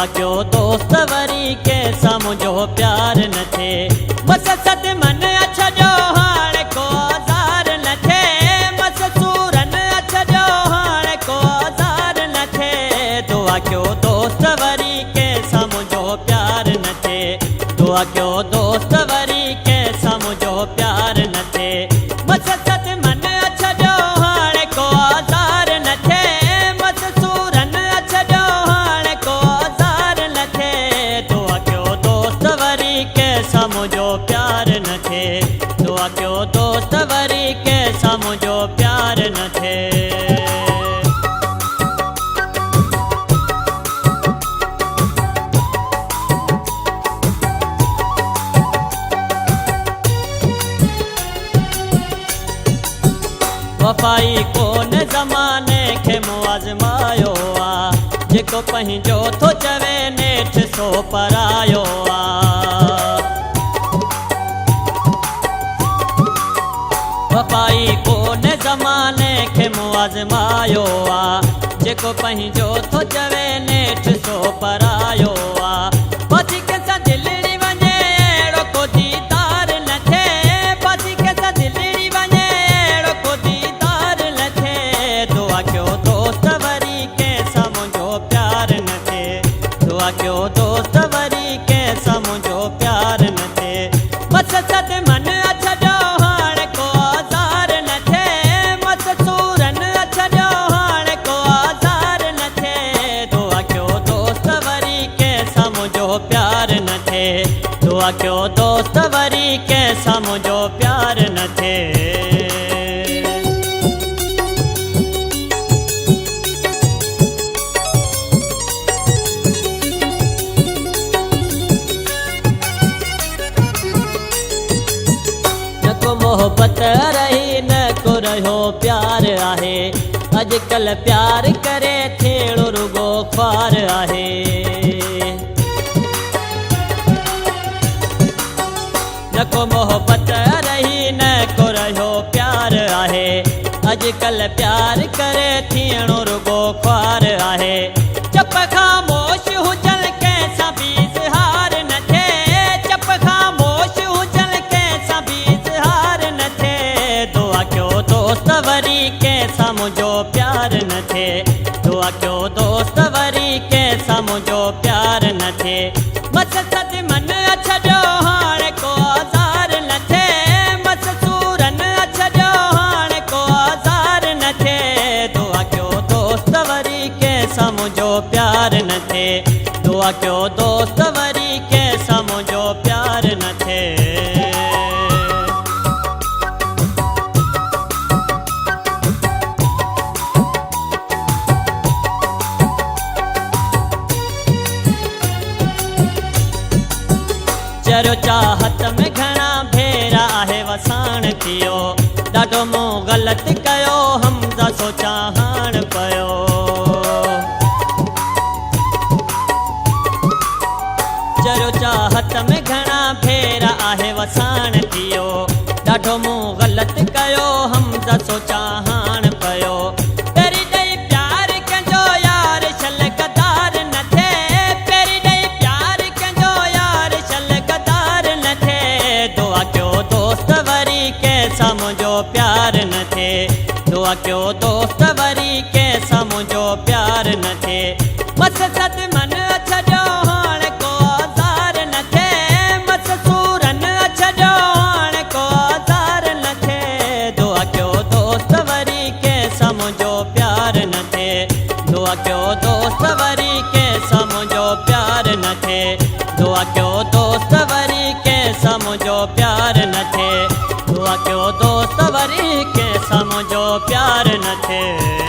दुआ क्यों दोस्त वरी के समझो प्यार न थे बस सत मन अच्छा जो हाण को ज़ार न थे बस सूरन अच्छा जो हाण को ज़ार न थे दुआ क्यों दोस्त वरी के समझो प्यार न थे दुआ क्यों दोस्त वरी के समझो प्यार न थे बस सत मन अच्छा जो हाण को ज़ार न थे बस सूरन अच्छा जो हाण को ज़ार न थे दुआ क्यों दोस्त वरी के समझो प्यार न थे दुआ क्यों दोस्त वरी के समझो प्यार न थे। वफ़ाई कोन ज़माने खे मुआज़मायो आ जेको पंहिंजो थो चवे नेठ सो परायो आ वफ़ाई कोन ज़माने खे मुआज़मायो आ जेको पंहिंजो थो चवे नेठ सो परायो आ वधीक सां दिलड़ी वञे अहिड़ो को दीदार न थे वधीक सां दिलड़ी वञे अहिड़ो को दीदार न थे दुआ क्यों दोस्त वरी के समझो प्यार न थे दुआ क्यों दोस्त वरी के समझो प्यार न थे बस सद मन अच्छा जो हाण को ज़ार न थे बस सूरन अच्छा जो हाण को ज़ार न थे दुआ क्यों दोस्त वरी के समझो प्यार न थे दुआ क्यों दोस्त वरी के समझो प्यार न थे। मोहब्बत रही न को रहो प्यार आहे अजकल प्यार करे थेड़ो रुगो ख्वार आहे न को मोहब्बत रही न को रहो प्यार आहे अजकल प्यार करे थेड़ो रुगो ख्वार आहे चप खामोश हुजल कैसा भी इज़हार न थे चप खामोश हुजल कैसा भी इज़हार न थे दुआ क्यों दोस्त वरी के समझो प्यार न थे दुआ क्यों दोस्त वरी के समझो प्यार न थे बस सद मन अच्छा जो हाण को ज़ार न थे बस सूरन अच्छा जो हाण को ज़ार न थे दुआ क्यों दोस्त वरी के समझो प्यार न थे दुआ क्यों दोस्त वरी के समझो प्यार न थे। चरो चाहत में घणा भेरा आहे वसाण थियो ॾाढो मूं ग़लति कयो हमज़ा सोचा हाण पियो चरो चाहत में घणा भेरा आहे वसाण थियो ॾाढो मूं ग़लति कयो हमज़ा सोचा हाण पियो पहिरीं ॾेई प्यार कंहिंजो यार छल गदार न थे पहिरीं ॾेई प्यार कंहिंजो यार छल गदार न थे दुआ क्यों दोस्त वरी के समझो प्यार न थे दुआ क्यों दोस्त वरी के समझो प्यार न थे बस सद मन अच्छा जो हाण को ज़ार न थे बस सूरन अच्छा जो हाण को ज़ार न थे दुआ क्यों दोस्त वरी के समझो प्यार न थे दुआ क्यों दोस्त वरी के समझो प्यार न थे दुआ क्यों दोस्त वरी के समझो प्यार न थे दुआ क्यों दोस्त वरी के समझो प्यार न थे।